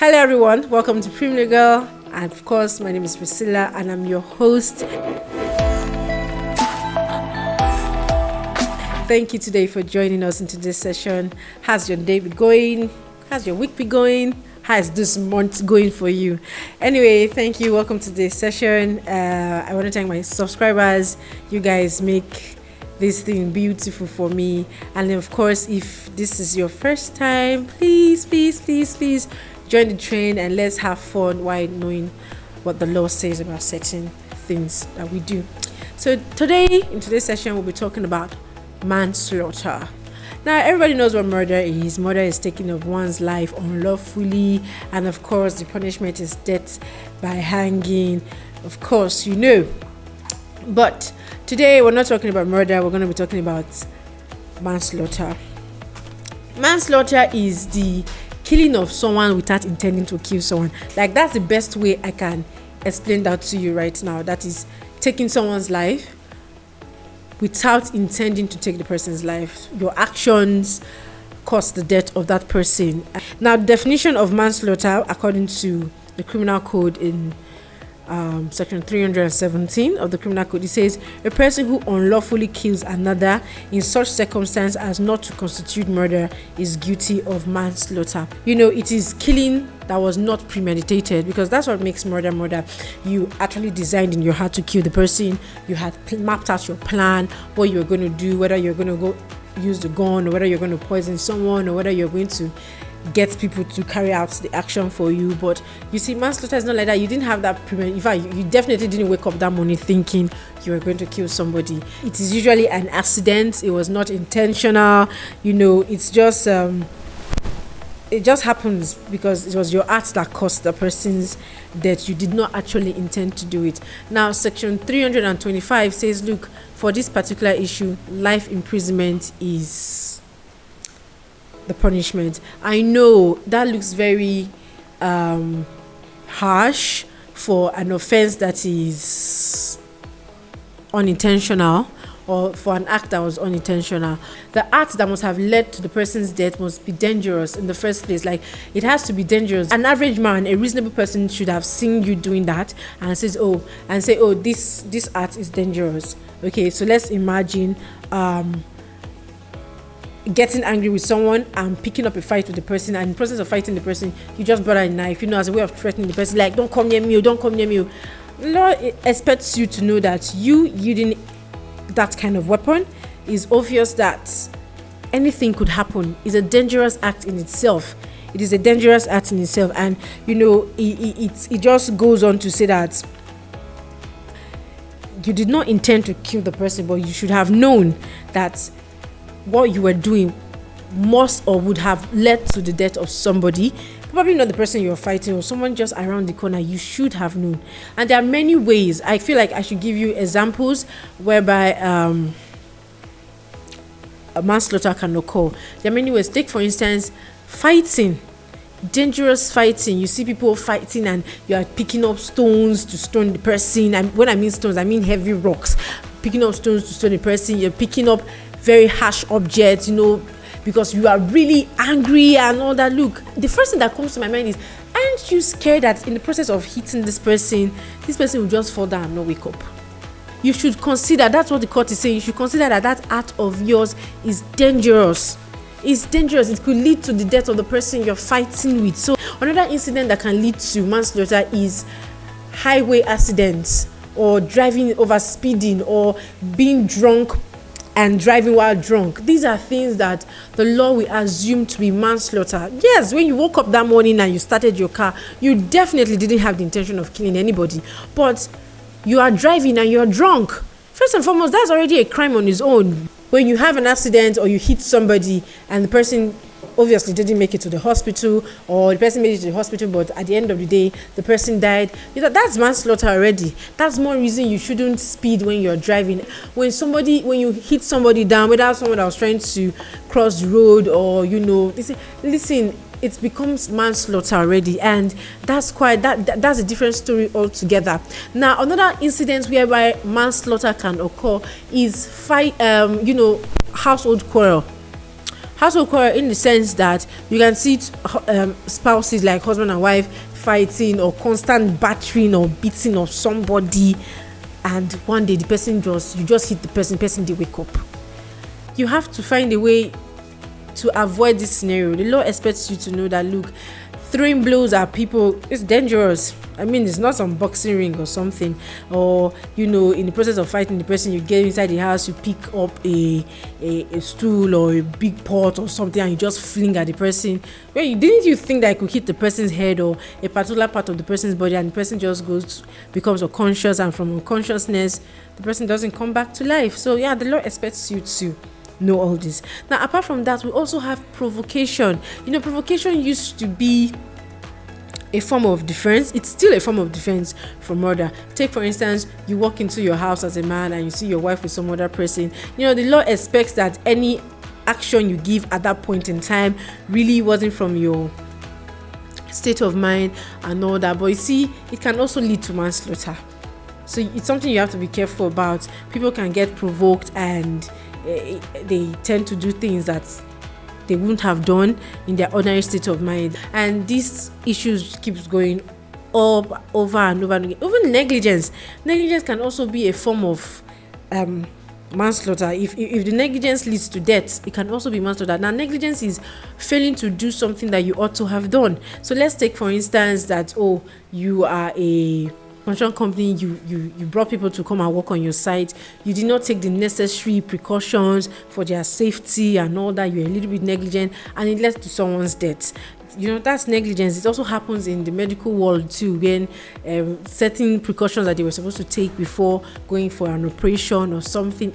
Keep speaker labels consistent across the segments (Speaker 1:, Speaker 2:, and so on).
Speaker 1: Hello everyone, welcome to Premier Girl, and of course my name is Priscilla and I'm your host. Thank you today for joining us into this session. How's your day be going? How's your week be going? How's this month going for you? Anyway, thank you. Welcome to this session. I want to thank my subscribers. You guys make this thing beautiful for me. And of course, if this is your first time, please join the train and let's have fun while knowing what the law says about certain things that we do. So today, in today's session, we'll be talking about manslaughter. Now, everybody knows what murder is. Murder is taking of one's life unlawfully, and of course, the punishment is death by hanging. Of course, you know. But today, we're not talking about murder. We're going to be talking about manslaughter. Manslaughter is the killing of someone without intending to kill someone. Like, that's the best way I can explain that to you right now. That is taking someone's life without intending to take the person's life. Your actions caused the death of that person. Now, the definition of manslaughter, according to the Criminal Code in section 317 of the Criminal Code, it says a person who unlawfully kills another in such circumstance as not to constitute murder is guilty of manslaughter. You know, it is killing that was not premeditated, because that's what makes murder. You actually designed in your heart to kill the person. You had mapped out your plan, what you're going to do, whether you're going to go use the gun, or whether you're going to poison someone, or whether you're going to get people to carry out the action for you. But you see, manslaughter is not like that. You didn't have that in fact, you definitely didn't wake up that morning thinking you were going to kill somebody. It is usually an accident. It was not intentional. You know, it's just it just happens because it was your act that caused the person's death. You did not actually intend to do it. Now, section 325 says, look, for this particular issue, life imprisonment is the punishment. I know that looks very harsh for an offense that is unintentional, or for an act that was unintentional. The act that must have led to the person's death must be dangerous in the first place. Like, it has to be dangerous. An average man, a reasonable person, should have seen you doing that and say, this act is dangerous. Okay, so let's imagine getting angry with someone and picking up a fight with the person, and in the process of fighting the person, you just brought a knife, as a way of threatening the person, like, don't come near me. Law expects you to know that you using that kind of weapon is obvious that anything could happen. It's a dangerous act in itself. It is a dangerous act in itself. And it just goes on to say that you did not intend to kill the person, but you should have known that what you were doing must or would have led to the death of somebody, probably not the person you're fighting, or someone just around the corner. You should have known. And there are many ways. I feel like I should give you examples whereby a manslaughter can occur. There are many ways. Take, for instance, fighting. Dangerous fighting. You see people fighting and you are picking up stones to stone the person. And when I mean stones, I mean heavy rocks. Picking up stones to stone the person. You're picking up very harsh objects, because you are really angry and all that. Look, the first thing that comes to my mind is, aren't you scared that in the process of hitting this person will just fall down and not wake up? You should consider, that's what the court is saying, you should consider that act of yours is dangerous. It's dangerous. It could lead to the death of the person you're fighting with. So another incident that can lead to manslaughter is highway accidents, or driving over speeding, or being drunk and driving while drunk. These are things that the law will assume to be manslaughter. Yes, when you woke up that morning and you started your car, you definitely didn't have the intention of killing anybody, but you are driving and you're drunk. First and foremost, that's already a crime on its own. When you have an accident or you hit somebody and the person obviously didn't make it to the hospital, or the person made it to the hospital but at the end of the day the person died, that's manslaughter already. That's more reason you shouldn't speed when you're driving. When you hit somebody down, whether someone that was trying to cross the road, or they say, listen, it becomes manslaughter already, and that's a different story altogether. Now, another incident whereby manslaughter can occur is household quarrel. Household quarrel in the sense that you can see spouses like husband and wife fighting or constant battering or beating of somebody, and one day the person you just hit the person they wake up. You have to find a way to avoid this scenario. The law expects you to know that, look, throwing blows at people is dangerous. I mean, it's not some boxing ring or something, or in the process of fighting the person, you get inside the house, you pick up a stool or a big pot or something, and you just fling at the person. Well, didn't you think that it could hit the person's head or a particular part of the person's body, and the person just becomes unconscious, and from unconsciousness the person doesn't come back to life? So yeah, the law expects you to know all this. Now, apart from that, we also have provocation. Provocation used to be a form of defense. It's still a form of defense from murder. Take, for instance, you walk into your house as a man and you see your wife with some other person. The law expects that any action you give at that point in time really wasn't from your state of mind and all that. But you see, it can also lead to manslaughter. So it's something you have to be careful about. People can get provoked and they tend to do things that they wouldn't have done in their ordinary state of mind, and these issues keeps going up over and over again. Even negligence can also be a form of manslaughter. If the negligence leads to death, it can also be manslaughter. Now, negligence is failing to do something that you ought to have done. So let's take, for instance, that you are a construction company, you brought people to come and work on your site. You did not take the necessary precautions for their safety and all that. You're a little bit negligent, and it led to someone's death. That's negligence. It also happens in the medical world too, when certain precautions that they were supposed to take before going for an operation or something,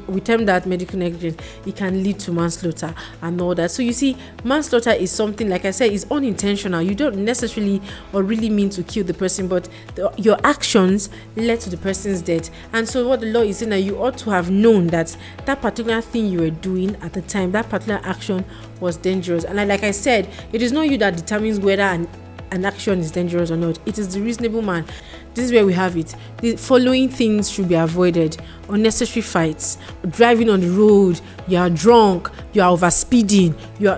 Speaker 1: we term that medical negligence. It can lead to manslaughter and all that. So you see, manslaughter is something, like I said, is unintentional. You don't necessarily or really mean to kill the person, but your actions led to the person's death. And so what the law is saying, that you ought to have known that particular thing you were doing at the time, that particular action was dangerous. And like I said, it is not you that determines whether an action is dangerous or not. It is the reasonable man. This is where we have it. The following things should be avoided: unnecessary fights, driving on the road, you are drunk, you are overspeeding,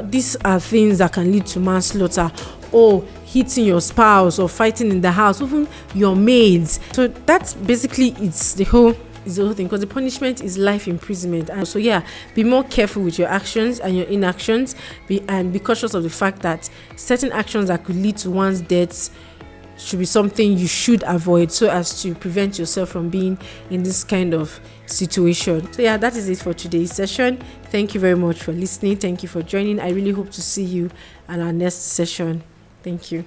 Speaker 1: these are things that can lead to manslaughter, or hitting your spouse, or fighting in the house, even your maids. So that's basically it's the whole thing, because the punishment is life imprisonment. And so be more careful with your actions and your inactions, and be cautious of the fact that certain actions that could lead to one's death should be something you should avoid, so as to prevent yourself from being in this kind of situation. So that is it for today's session. Thank you very much for listening. Thank you for joining. I really hope to see you at our next session. Thank you.